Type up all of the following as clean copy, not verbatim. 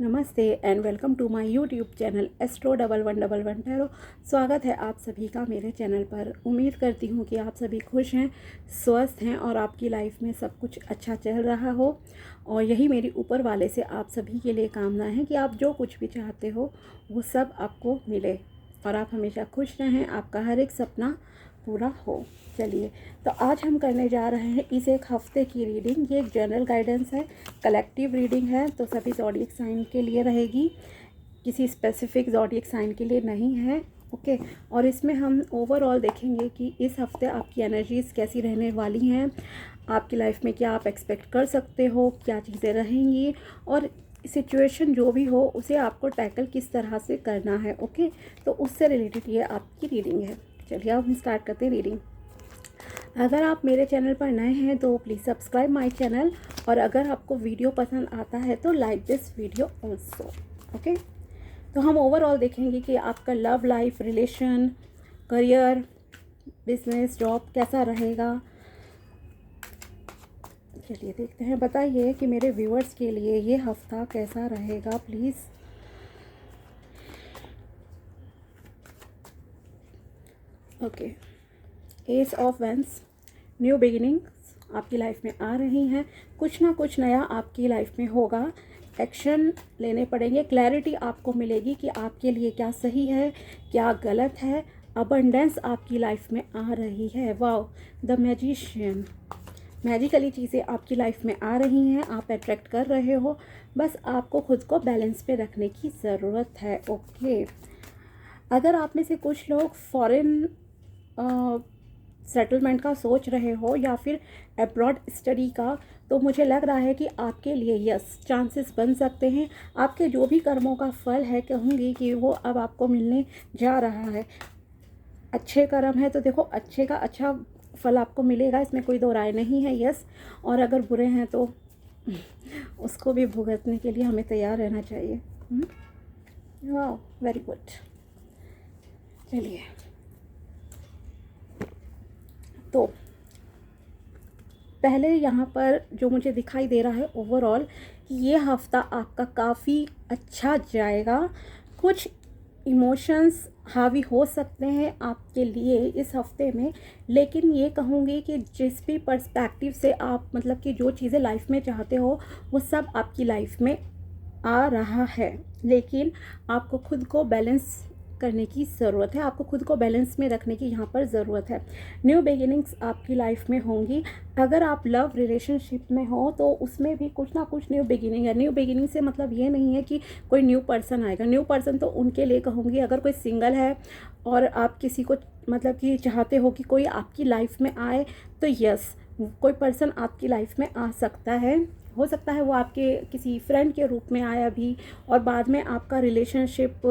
नमस्ते and welcome to my YouTube channel astro 1111 tarot. स्वागत है आप सभी का मेरे चैनल पर। उम्मीद करती हूँ कि आप सभी खुश हैं, स्वस्थ हैं और आपकी लाइफ में सब कुछ अच्छा चल रहा हो। और यही मेरी ऊपर वाले से आप सभी के लिए कामना है कि आप जो कुछ भी चाहते हो वो सब आपको मिले और आप हमेशा खुश रहें, आपका हर एक सपना पूरा हो। चलिए, तो आज हम करने जा रहे हैं इस एक हफ्ते की रीडिंग। ये एक जनरल गाइडेंस है, कलेक्टिव रीडिंग है, तो सभी ज़ॉडिएक साइन के लिए रहेगी, किसी स्पेसिफिक ज़ॉडिएक साइन के लिए नहीं है। ओके, और इसमें हम ओवरऑल देखेंगे कि इस हफ्ते आपकी एनर्जीज़ कैसी रहने वाली हैं, आपकी लाइफ में क्या आप एक्सपेक्ट कर सकते हो, क्या चीज़ें रहेंगी और सिचुएशन जो भी हो उसे आपको टैकल किस तरह से करना है। ओके, तो उससे रिलेटेड ये आपकी रीडिंग है। चलिए अब हम स्टार्ट करते हैं रीडिंग। अगर आप मेरे चैनल पर नए हैं तो प्लीज़ सब्सक्राइब माय चैनल, और अगर आपको वीडियो पसंद आता है तो like this video also. Okay, तो हम ओवरऑल देखेंगे कि आपका love life, relation, career, business, job कैसा रहेगा। चलिए देखते हैं, बताइए कि मेरे व्यूअर्स के लिए ये हफ्ता कैसा रहेगा please. Okay, ace of wands, new beginnings आपकी लाइफ में आ रही हैं। कुछ ना कुछ नया आपकी लाइफ में होगा, एक्शन लेने पड़ेंगे, क्लैरिटी आपको मिलेगी कि आपके लिए क्या सही है, क्या गलत है। अबंडेंस आपकी लाइफ में आ रही है। वाओ, द मैजिशियन, मैजिकली चीज़ें आपकी लाइफ में आ रही हैं, आप अट्रैक्ट कर रहे हो। बस आपको खुद को बैलेंस पे रखने की ज़रूरत है। ओके, अगर आप में से कुछ लोग फॉरेन सेटलमेंट का सोच रहे हो या फिर अब्रॉड स्टडी का, तो मुझे लग रहा है कि आपके लिए यस चांसेस बन सकते हैं। आपके जो भी कर्मों का फल है, कहूँगी कि वो अब आपको मिलने जा रहा है। अच्छे कर्म है तो देखो अच्छे का अच्छा फल आपको मिलेगा, इसमें कोई दो राय नहीं है। यस, और अगर बुरे हैं तो उसको भी भुगतने के लिए हमें तैयार रहना चाहिए। वाह, वेरी गुड। चलिए, तो पहले यहाँ पर जो मुझे दिखाई दे रहा है ओवरऑल, ये हफ्ता आपका काफ़ी अच्छा जाएगा। कुछ इमोशंस हावी हो सकते हैं आपके लिए इस हफ्ते में, लेकिन ये कहूँगी कि जिस भी पर्सपेक्टिव से आप मतलब कि जो चीज़ें लाइफ में चाहते हो वो सब आपकी लाइफ में आ रहा है। लेकिन आपको खुद को बैलेंस करने की ज़रूरत है, आपको खुद को बैलेंस में रखने की यहाँ पर ज़रूरत है। न्यू बिगिनिंग्स आपकी लाइफ में होंगी। अगर आप लव रिलेशनशिप में हो तो उसमें भी कुछ ना कुछ न्यू बिगिनिंग है। न्यू बिगिनिंग से मतलब ये नहीं है कि कोई न्यू पर्सन आएगा। न्यू पर्सन तो उनके लिए कहूँगी, अगर कोई सिंगल है और आप किसी को मतलब कि चाहते हो कि कोई आपकी लाइफ में आए, तो यस, कोई पर्सन आपकी लाइफ में आ सकता है। हो सकता है वो आपके किसी फ्रेंड के रूप में आया भी और बाद में आपका रिलेशनशिप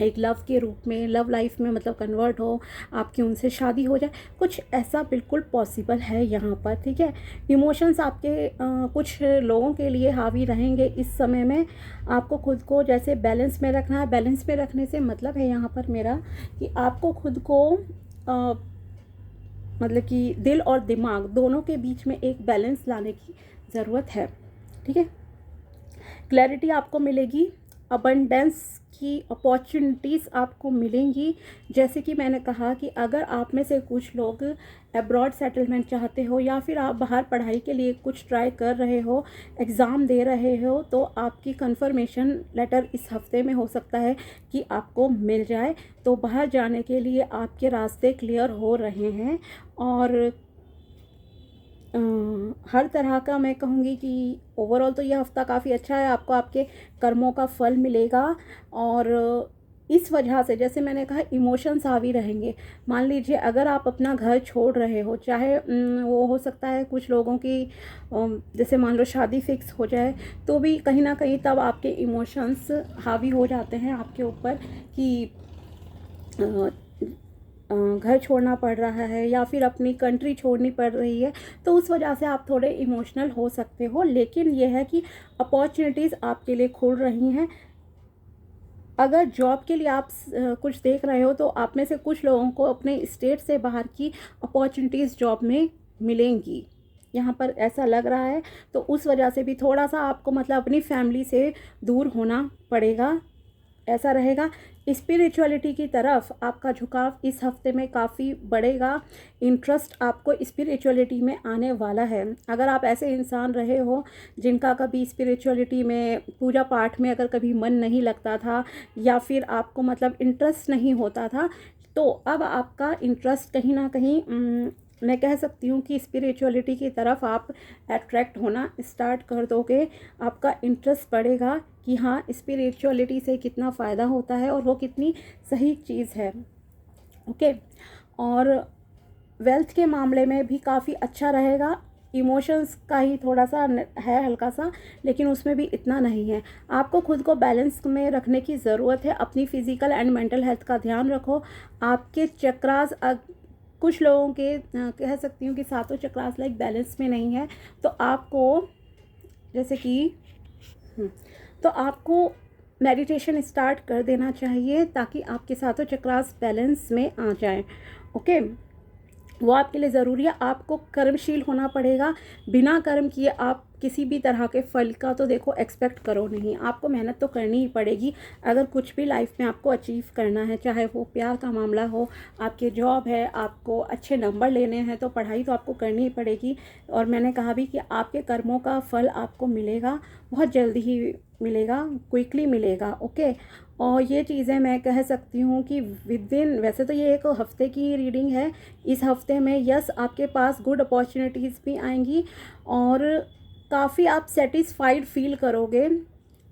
एक लव के रूप में, लव लाइफ में मतलब कन्वर्ट हो, आपकी उनसे शादी हो जाए। कुछ ऐसा बिल्कुल पॉसिबल है यहाँ पर। ठीक है, इमोशंस आपके कुछ लोगों के लिए हावी रहेंगे इस समय में। आपको खुद को जैसे बैलेंस में रखना है। बैलेंस में रखने से मतलब है यहाँ पर मेरा कि आपको खुद को मतलब कि दिल और दिमाग दोनों के बीच में एक बैलेंस लाने की ज़रूरत है। ठीक है, क्लैरिटी आपको मिलेगी, अबंडेंस की अपॉर्चुनिटीज़ आपको मिलेंगी। जैसे कि मैंने कहा कि अगर आप में से कुछ लोग अब्रॉड सेटलमेंट चाहते हो या फिर आप बाहर पढ़ाई के लिए कुछ ट्राई कर रहे हो, एग्ज़ाम दे रहे हो, तो आपकी कंफर्मेशन लेटर इस हफ्ते में हो सकता है कि आपको मिल जाए। तो बाहर जाने के लिए आपके रास्ते क्लियर हो रहे हैं और हर तरह का मैं कहूँगी कि ओवरऑल तो ये हफ़्ता काफ़ी अच्छा है। आपको आपके कर्मों का फल मिलेगा और इस वजह से जैसे मैंने कहा इमोशंस हावी रहेंगे। मान लीजिए अगर आप अपना घर छोड़ रहे हो, चाहे वो हो सकता है कुछ लोगों की जैसे मान लो शादी फिक्स हो जाए, तो भी कहीं ना कहीं तब आपके इमोशंस हावी हो जाते हैं आपके ऊपर कि घर छोड़ना पड़ रहा है या फिर अपनी कंट्री छोड़नी पड़ रही है, तो उस वजह से आप थोड़े इमोशनल हो सकते हो। लेकिन यह है कि अपॉर्चुनिटीज़ आपके लिए खुल रही हैं। अगर जॉब के लिए आप कुछ देख रहे हो तो आप में से कुछ लोगों को अपने स्टेट से बाहर की अपॉर्चुनिटीज़ जॉब में मिलेंगी यहाँ पर ऐसा लग रहा है, तो उस वजह से भी थोड़ा सा आपको मतलब अपनी फैमिली से दूर होना पड़ेगा, ऐसा रहेगा। स्पिरिचुअलिटी की तरफ आपका झुकाव इस हफ्ते में काफ़ी बढ़ेगा, इंटरेस्ट आपको स्पिरिचुअलिटी में आने वाला है। अगर आप ऐसे इंसान रहे हो जिनका कभी स्पिरिचुअलिटी में, पूजा पाठ में अगर कभी मन नहीं लगता था या फिर आपको मतलब इंटरेस्ट नहीं होता था, तो अब आपका इंटरेस्ट कहीं ना कहीं मैं कह सकती हूँ कि स्पिरिचुअलिटी की तरफ आप अट्रैक्ट होना स्टार्ट कर दोगे। आपका इंटरेस्ट बढ़ेगा कि हाँ, स्पिरिचुअलिटी से कितना फ़ायदा होता है और वो कितनी सही चीज़ है। ओके, और वेल्थ के मामले में भी काफ़ी अच्छा रहेगा। इमोशंस का ही थोड़ा सा है हल्का सा, लेकिन उसमें भी इतना नहीं है। आपको खुद को बैलेंस में रखने की ज़रूरत है। अपनी फिज़िकल एंड मेंटल हेल्थ का ध्यान रखो। आपके चक्रास कुछ लोगों के कह सकती हूँ कि सातों चक्रास लाइक बैलेंस में नहीं है, तो आपको जैसे कि तो आपको मेडिटेशन स्टार्ट कर देना चाहिए ताकि आपके सातों चक्रास बैलेंस में आ जाएं। ओके, वो आपके लिए ज़रूरी है। आपको कर्मशील होना पड़ेगा। बिना कर्म किए आप किसी भी तरह के फल का तो देखो एक्सपेक्ट करो नहीं, आपको मेहनत तो करनी ही पड़ेगी। अगर कुछ भी लाइफ में आपको अचीव करना है, चाहे वो प्यार का मामला हो, आपके जॉब है, आपको अच्छे नंबर लेने हैं, तो पढ़ाई तो आपको करनी ही पड़ेगी। और मैंने कहा भी कि आपके कर्मों का फल आपको मिलेगा, बहुत जल्दी ही मिलेगा, क्विकली मिलेगा। ओके, और ये चीज़ें मैं कह सकती हूँ कि विदिन, वैसे तो ये एक हफ्ते की रीडिंग है, इस हफ्ते में यस आपके पास गुड अपॉर्चुनिटीज़ भी आएंगी और काफ़ी आप सेटिस्फाइड फील करोगे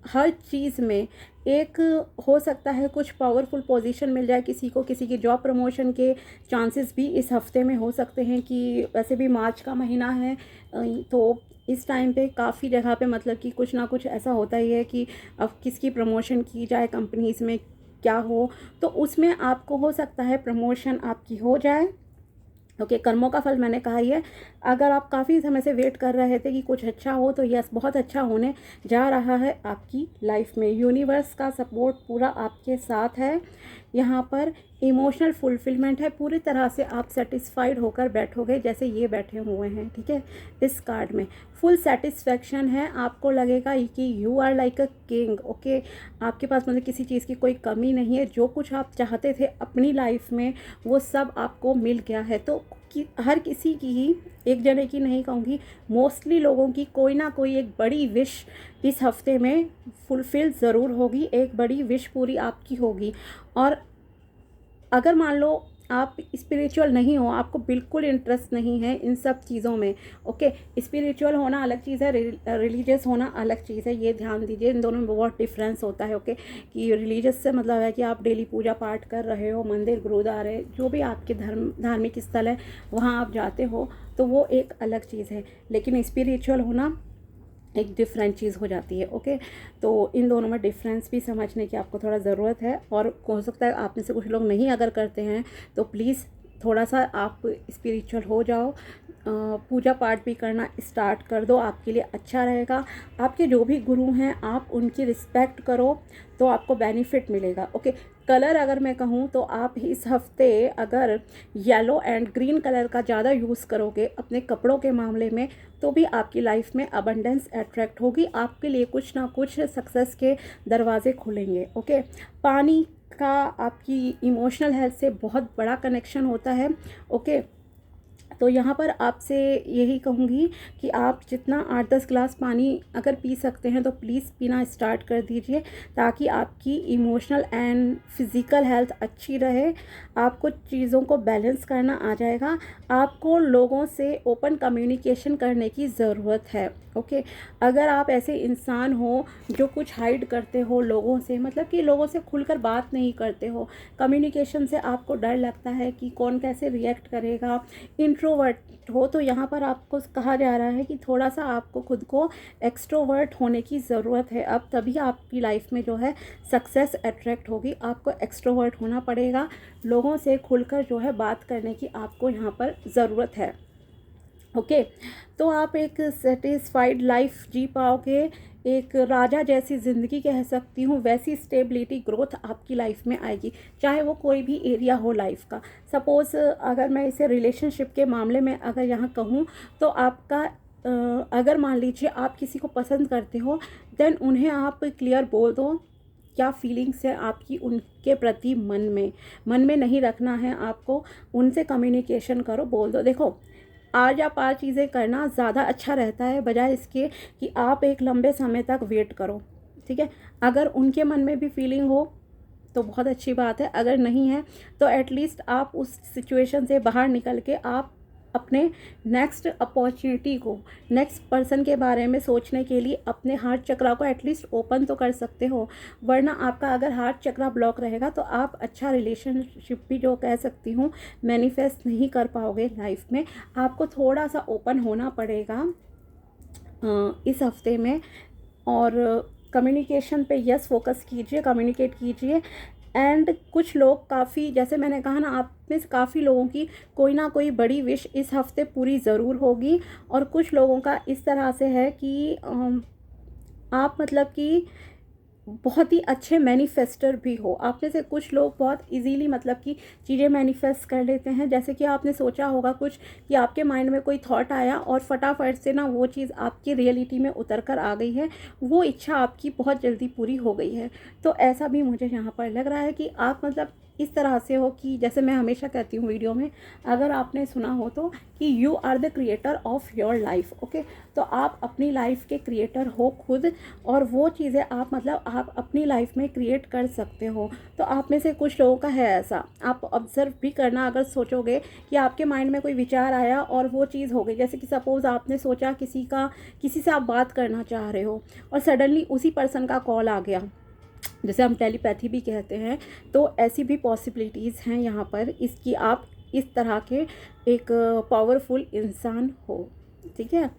हर चीज़ में। एक हो सकता है कुछ पावरफुल पोजीशन मिल जाए किसी को, किसी की जॉब प्रमोशन के चांसेस भी इस हफ्ते में हो सकते हैं। कि वैसे भी मार्च का महीना है, तो इस टाइम पे काफ़ी जगह पे मतलब कि कुछ ना कुछ ऐसा होता ही है कि अब किसकी प्रमोशन की जाए, कंपनीज़ में क्या हो, तो उसमें आपको हो सकता है प्रमोशन आपकी हो जाए। ओके, कर्मों का फल मैंने कहा ही है। अगर आप काफ़ी समय से वेट कर रहे थे कि कुछ अच्छा हो, तो यस बहुत अच्छा होने जा रहा है आपकी लाइफ में। यूनिवर्स का सपोर्ट पूरा आपके साथ है। यहाँ पर इमोशनल फुलफिलमेंट है, पूरी तरह से आप सेटिस्फाइड होकर बैठोगे जैसे ये बैठे हुए हैं। ठीक है, इस कार्ड में फुल सेटिस्फैक्शन है। आपको लगेगा कि you are like a king. Okay, आपके पास मतलब किसी चीज़ की कोई कमी नहीं है। जो कुछ आप चाहते थे अपनी लाइफ में वो सब आपको मिल गया है। तो कि हर किसी की ही, एक जने की नहीं कहूँगी, मोस्टली लोगों की कोई ना कोई एक बड़ी विश इस हफ्ते में फुलफ़िल ज़रूर होगी, एक बड़ी विश पूरी आपकी होगी। और अगर मान लो आप स्पिरिचुअल नहीं हो, आपको बिल्कुल इंटरेस्ट नहीं है इन सब चीज़ों में, ओके, स्पिरिचुअल होना अलग चीज़ है, रिलीजियस होना अलग चीज़ है, ये ध्यान दीजिए। इन दोनों में बहुत डिफरेंस होता है। ओके, कि रिलीजियस से मतलब है कि आप डेली पूजा पाठ कर रहे हो, मंदिर गुरुद्वारे जो भी आपके धार्मिक स्थल है वहाँ आप जाते हो, तो वो एक अलग चीज़ है। लेकिन स्पिरिचुअल होना एक डिफरेंट चीज़ हो जाती है। ओके, तो इन दोनों में डिफरेंस भी समझने की आपको थोड़ा ज़रूरत है। और हो सकता है आप में से कुछ लोग नहीं अगर करते हैं, तो प्लीज़ थोड़ा सा आप स्पिरिचुअल हो जाओ, पूजा पाठ भी करना स्टार्ट कर दो, आपके लिए अच्छा रहेगा। आपके जो भी गुरु हैं आप उनकी रिस्पेक्ट करो, तो आपको बेनिफिट मिलेगा। ओके, कलर अगर मैं कहूँ तो आप इस हफ्ते अगर येलो एंड ग्रीन कलर का ज़्यादा यूज़ करोगे अपने कपड़ों के मामले में, तो भी आपकी लाइफ में अबंडेंस अट्रैक्ट होगी, आपके लिए कुछ ना कुछ सक्सेस के दरवाजे खुलेंगे। ओके, पानी का आपकी इमोशनल हेल्थ से बहुत बड़ा कनेक्शन होता है। ओके, तो यहाँ पर आपसे यही कहूँगी कि आप जितना 8-10 ग्लास पानी अगर पी सकते हैं तो प्लीज़ पीना स्टार्ट कर दीजिए, ताकि आपकी इमोशनल एंड फिज़िकल हेल्थ अच्छी रहे। आपको चीज़ों को बैलेंस करना आ जाएगा। आपको लोगों से ओपन कम्युनिकेशन करने की ज़रूरत है। ओके, अगर आप ऐसे इंसान हो जो कुछ हाइड करते हो लोगों से, मतलब कि लोगों से खुलकर बात नहीं करते हो, कम्युनिकेशन से आपको डर लगता है कि कौन कैसे रिएक्ट करेगा, इंट्रोवर्ट हो, तो यहाँ पर आपको कहा जा रहा है कि थोड़ा सा आपको खुद को एक्सट्रोवर्ट होने की ज़रूरत है। अब तभी आपकी लाइफ में जो है सक्सेस अट्रैक्ट होगी। आपको एक्सट्रोवर्ट होना पड़ेगा, लोगों से खुलकर जो है बात करने की आपको यहाँ पर ज़रूरत है। ओके, तो आप एक सेटिस्फाइड लाइफ जी पाओगे एक राजा जैसी ज़िंदगी कह सकती हूँ, वैसी स्टेबिलिटी ग्रोथ आपकी लाइफ में आएगी, चाहे वो कोई भी एरिया हो लाइफ का। सपोज़ अगर मैं इसे रिलेशनशिप के मामले में अगर यहाँ कहूँ तो आपका अगर मान लीजिए आप किसी को पसंद करते हो, देन उन्हें आप क्लियर बोल दो क्या फीलिंग्स है आपकी उनके प्रति। मन में नहीं रखना है आपको, उनसे कम्युनिकेशन करो, बोल दो। देखो, आज आप आज चीज़ें करना ज़्यादा अच्छा रहता है बजाय इसके कि आप एक लंबे समय तक वेट करो, ठीक है। अगर उनके मन में भी फीलिंग हो तो बहुत अच्छी बात है, अगर नहीं है तो एटलीस्ट आप उस सिचुएशन से बाहर निकल के आप अपने नेक्स्ट अपॉर्चुनिटी को, नेक्स्ट पर्सन के बारे में सोचने के लिए अपने हार्ट चक्रा को एटलीस्ट ओपन तो कर सकते हो। वरना आपका अगर हार्ट चक्रा ब्लॉक रहेगा तो आप अच्छा रिलेशनशिप भी जो कह सकती हूँ मैनिफेस्ट नहीं कर पाओगे लाइफ में। आपको थोड़ा सा ओपन होना पड़ेगा इस हफ्ते में, और कम्युनिकेशन पे यस फोकस कीजिए, कम्युनिकेट कीजिए। एंड कुछ लोग काफ़ी, जैसे मैंने कहा ना, आप में से काफ़ी लोगों की कोई ना कोई बड़ी विश इस हफ्ते पूरी ज़रूर होगी। और कुछ लोगों का इस तरह से है कि आप मतलब कि बहुत ही अच्छे मैनिफेस्टर भी हो। आप में से कुछ लोग बहुत इजीली मतलब कि चीज़ें मैनिफेस्ट कर लेते हैं। जैसे कि आपने सोचा होगा कुछ, कि आपके माइंड में कोई थॉट आया और फटाफट से ना वो चीज़ आपकी रियलिटी में उतर कर आ गई है, वो इच्छा आपकी बहुत जल्दी पूरी हो गई है। तो ऐसा भी मुझे यहाँ पर लग रहा है कि आप मतलब इस तरह से हो कि जैसे मैं हमेशा कहती हूँ वीडियो में, अगर आपने सुना हो तो, कि you are the creator of your life. Okay, तो आप अपनी लाइफ के क्रिएटर हो खुद, और वो चीज़ें आप मतलब आप अपनी लाइफ में क्रिएट कर सकते हो। तो आप में से कुछ लोगों का है ऐसा, आप ऑब्जर्व भी करना। अगर सोचोगे कि आपके माइंड में कोई विचार आया और वो चीज़ हो गई, जैसे कि सपोज़ आपने सोचा किसी से आप बात करना चाह रहे हो और सडनली उसी पर्सन का कॉल आ गया, जैसे हम टेलीपैथी भी कहते हैं। तो ऐसी भी पॉसिबिलिटीज़ हैं यहाँ पर इसकी, आप इस तरह के एक पावरफुल इंसान हो, ठीक है।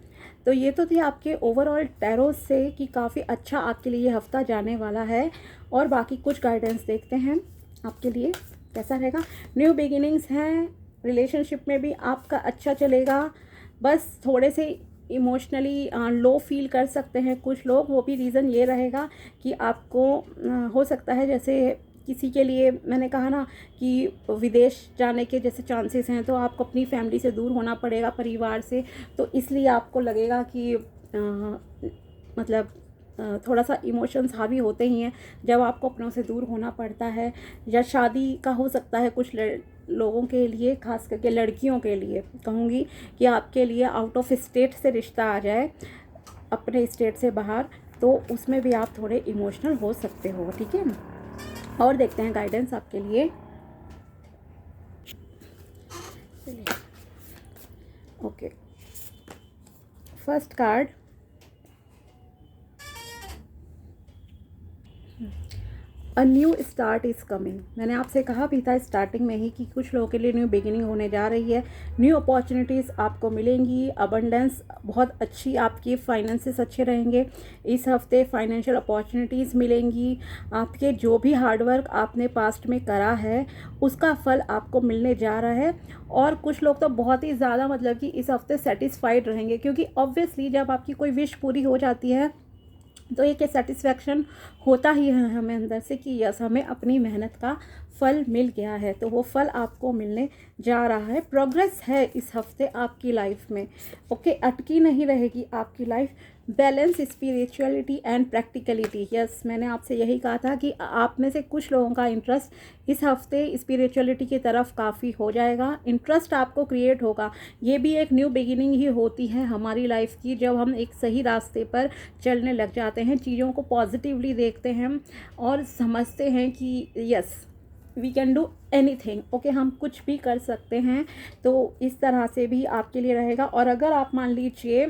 तो ये तो थी आपके ओवरऑल टैरो से कि काफ़ी अच्छा आपके लिए ये हफ्ता जाने वाला है। और बाकी कुछ गाइडेंस देखते हैं आपके लिए कैसा रहेगा। न्यू बिगिनिंग्स हैं, रिलेशनशिप में भी आपका अच्छा चलेगा। बस थोड़े से इमोशनली लो फील कर सकते हैं कुछ लोग, वो भी रीज़न ये रहेगा कि आपको हो सकता है, जैसे किसी के लिए मैंने कहा ना कि विदेश जाने के जैसे चांसेस हैं, तो आपको अपनी फैमिली से दूर होना पड़ेगा, परिवार से। तो इसलिए आपको लगेगा कि मतलब थोड़ा सा इमोशंस हावी होते ही हैं जब आपको अपनों से दूर होना पड़ता है। या शादी का हो सकता है कुछ लोगों के लिए, खास करके लड़कियों के लिए कहूँगी कि आपके लिए आउट ऑफ स्टेट से रिश्ता आ जाए, अपने स्टेट से बाहर, तो उसमें भी आप थोड़े इमोशनल हो सकते हो, ठीक है। और देखते हैं गाइडेंस आपके लिए। Okay, first card, a new start is coming. मैंने आपसे कहा भी था स्टार्टिंग में ही कि कुछ लोगों के लिए न्यू बिगिनिंग होने जा रही है। न्यू अपॉर्चुनिटीज़ आपको मिलेंगी, अबंडेंस बहुत अच्छी, आपकी फाइनेंसेस अच्छे रहेंगे इस हफ्ते, फाइनेंशियल अपॉर्चुनिटीज़ मिलेंगी। आपके जो भी हार्डवर्क आपने पास्ट में करा है उसका फल आपको मिलने जा रहा है। और कुछ लोग तो बहुत ही ज़्यादा मतलब कि इस हफ्ते सेटिस्फाइड रहेंगे, क्योंकि ऑब्वियसली जब आपकी कोई विश पूरी हो जाती है तो एक सेटिस्फैक्शन होता ही है हमें अंदर से कि यस, हमें अपनी मेहनत का फल मिल गया है। तो वो फल आपको मिलने जा रहा है। प्रोग्रेस है इस हफ्ते आपकी लाइफ में, ओके, अटकी नहीं रहेगी आपकी life. Balance spirituality and practicality, yes, मैंने आपसे यही कहा था कि आप में से कुछ लोगों का इंटरेस्ट इस हफ्ते स्पिरिचुअलिटी की तरफ काफ़ी हो जाएगा। इंटरेस्ट आपको क्रिएट होगा। ये भी एक न्यू बिगिनिंग ही होती है हमारी लाइफ की, जब हम एक सही रास्ते पर चलने लग जाते हैं, चीज़ों को पॉजिटिवली देखते हैं और समझते हैं कि yes, we can do anything, okay, हम कुछ भी कर सकते हैं। तो इस तरह से भी आपके लिए रहेगा। और अगर आप मान लीजिए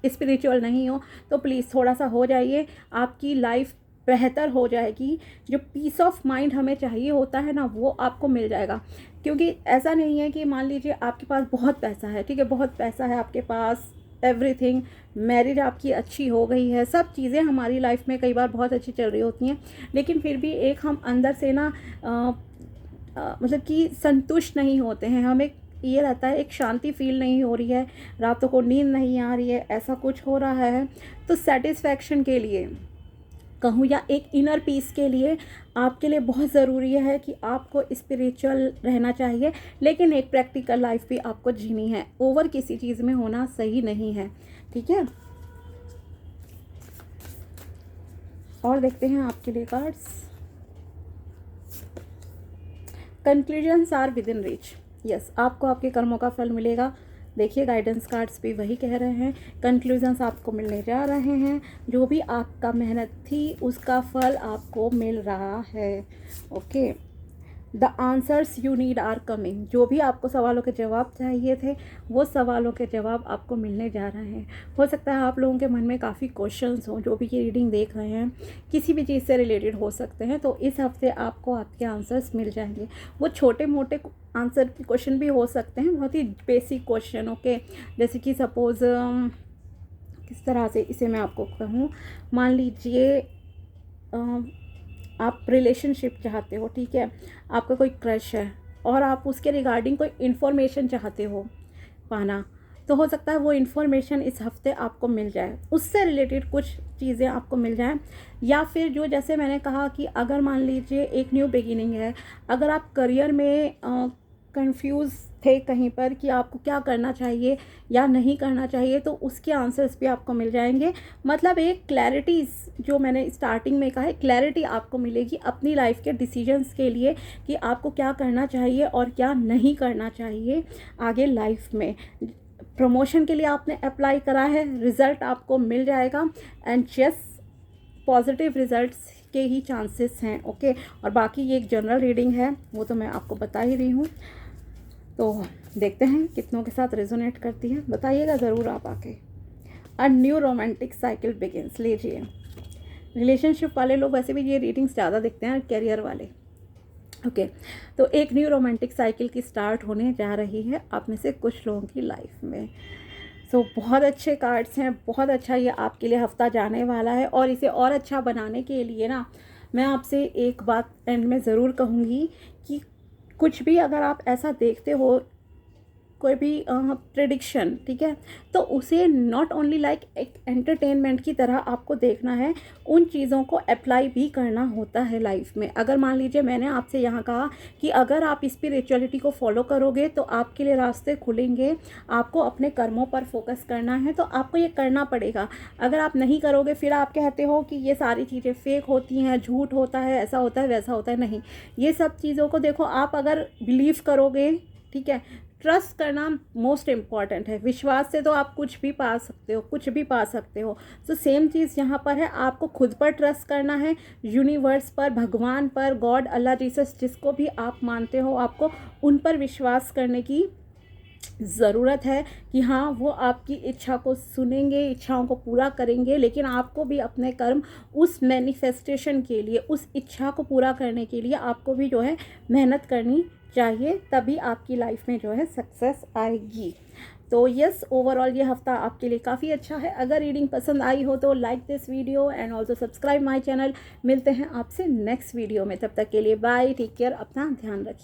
स्पिरिचुअल नहीं हो तो प्लीज़ थोड़ा सा हो जाइए, आपकी लाइफ बेहतर हो जाएगी। जो पीस ऑफ माइंड हमें चाहिए होता है ना, वो आपको मिल जाएगा। क्योंकि ऐसा नहीं है कि मान लीजिए आपके पास बहुत पैसा है, ठीक है, बहुत पैसा है आपके पास, एवरीथिंग, मैरिज आपकी अच्छी हो गई है, सब चीज़ें हमारी लाइफ में कई बार बहुत अच्छी चल रही होती हैं, लेकिन फिर भी एक हम अंदर से ना मतलब कि संतुष्ट नहीं होते हैं। हमें ये रहता है, एक शांति फील नहीं हो रही है, रातों को नींद नहीं आ रही है, ऐसा कुछ हो रहा है, तो सेटिस्फैक्शन के लिए कहूँ या एक इनर पीस के लिए आपके लिए बहुत ज़रूरी है कि आपको स्पिरिचुअल रहना चाहिए, लेकिन एक प्रैक्टिकल लाइफ भी आपको जीनी है। ओवर किसी चीज़ में होना सही नहीं है, ठीक है। और देखते हैं आपके लिए cards. Conclusions are within reach. Yes, आपको आपके कर्मों का फल मिलेगा। देखिए गाइडेंस कार्ड्स भी वही कह रहे हैं, कंक्लूजन्स आपको मिलने जा रहे हैं। जो भी आपका मेहनत थी उसका फल आपको मिल रहा है। Okay, the answers you need are coming. जो भी आपको सवालों के जवाब चाहिए थे वो सवालों के जवाब आपको मिलने जा रहे हैं। हो सकता है आप लोगों के मन में काफ़ी क्वेश्चंस हों, जो भी ये रीडिंग देख रहे हैं किसी भी चीज़ से रिलेटेड हो सकते हैं, तो इस हफ्ते आपको आपके आंसर्स मिल जाएंगे। वो छोटे मोटे आंसर के क्वेश्चन भी हो सकते हैं, बहुत ही बेसिक क्वेश्चन। ओके, जैसे कि सपोज़ किस तरह से इसे मैं आपको कहूँ, मान लीजिए आप रिलेशनशिप चाहते हो, ठीक है, आपका कोई क्रश है और आप उसके रिगार्डिंग कोई इन्फॉर्मेशन चाहते हो पाना, तो हो सकता है वो इन्फॉर्मेशन इस हफ्ते आपको मिल जाए, उससे रिलेटेड कुछ चीज़ें आपको मिल जाएं। या फिर जो जैसे मैंने कहा कि अगर मान लीजिए एक न्यू बिगिनिंग है, अगर आप करियर में कंफ्यूज थे कहीं पर कि आपको क्या करना चाहिए या नहीं करना चाहिए, तो उसके आंसर्स भी आपको मिल जाएंगे। मतलब एक क्लैरिटी, जो मैंने स्टार्टिंग में कहा है, क्लैरिटी आपको मिलेगी अपनी लाइफ के डिसीजंस के लिए कि आपको क्या करना चाहिए और क्या नहीं करना चाहिए आगे लाइफ में। प्रमोशन के लिए आपने अप्लाई करा है, रिज़ल्ट आपको मिल जाएगा एंड यस, पॉजिटिव रिजल्ट्स के ही चांसेस हैं। ओके, और बाकी ये एक जनरल रीडिंग है, वो तो मैं आपको बता ही रही हूँ। तो देखते हैं कितनों के साथ रेजोनेट करती है, बताइएगा ज़रूर आप आके। A new romantic cycle begins. लीजिए, रिलेशनशिप वाले लोग वैसे भी ये रीडिंग्स ज़्यादा देखते हैं, कैरियर वाले। ओके, तो एक न्यू रोमांटिक साइकिल की स्टार्ट होने जा रही है आप में से कुछ लोगों की लाइफ में। सो बहुत अच्छे कार्ड्स हैं, बहुत अच्छा ये आपके लिए हफ्ता जाने वाला है। और इसे और अच्छा बनाने के लिए ना, मैं आपसे एक बात एंड में ज़रूर कहूँगी कि कुछ भी अगर आप ऐसा देखते हो, कोई भी प्रेडिक्शन, ठीक है, तो उसे नॉट ओनली लाइक एक एंटरटेनमेंट की तरह आपको देखना है, उन चीज़ों को अप्लाई भी करना होता है लाइफ में। अगर मान लीजिए मैंने आपसे यहाँ कहा कि अगर आप स्पिरिचुअलिटी को फॉलो करोगे तो आपके लिए रास्ते खुलेंगे, आपको अपने कर्मों पर फोकस करना है, तो आपको ये करना पड़ेगा। अगर आप नहीं करोगे फिर आप कहते हो कि ये सारी चीज़ें फेक होती हैं, झूठ होता है, ऐसा होता है, वैसा होता है। नहीं, ये सब चीज़ों को देखो, आप अगर बिलीव करोगे, ठीक है, ट्रस्ट करना मोस्ट इम्पॉर्टेंट है। विश्वास से तो आप कुछ भी पा सकते हो, कुछ भी पा सकते हो। तो सेम चीज़ यहाँ पर है, आपको खुद पर ट्रस्ट करना है, यूनिवर्स पर, भगवान पर, गॉड, अल्लाह, जीसस, जिसको भी आप मानते हो, आपको उन पर विश्वास करने की ज़रूरत है कि हाँ, वो आपकी इच्छा को सुनेंगे, इच्छाओं को पूरा करेंगे। लेकिन आपको भी अपने कर्म, उस मैनिफेस्टेशन के लिए, उस इच्छा को पूरा करने के लिए आपको भी जो है मेहनत करनी चाहिए, तभी आपकी लाइफ में जो है सक्सेस आएगी। तो यस, ओवरऑल ये हफ्ता आपके लिए काफ़ी अच्छा है। अगर रीडिंग पसंद आई हो तो like this video and also subscribe my channel. मिलते हैं आपसे नेक्स्ट वीडियो में, तब तक के लिए बाय, टेक केयर, अपना ध्यान रखिए।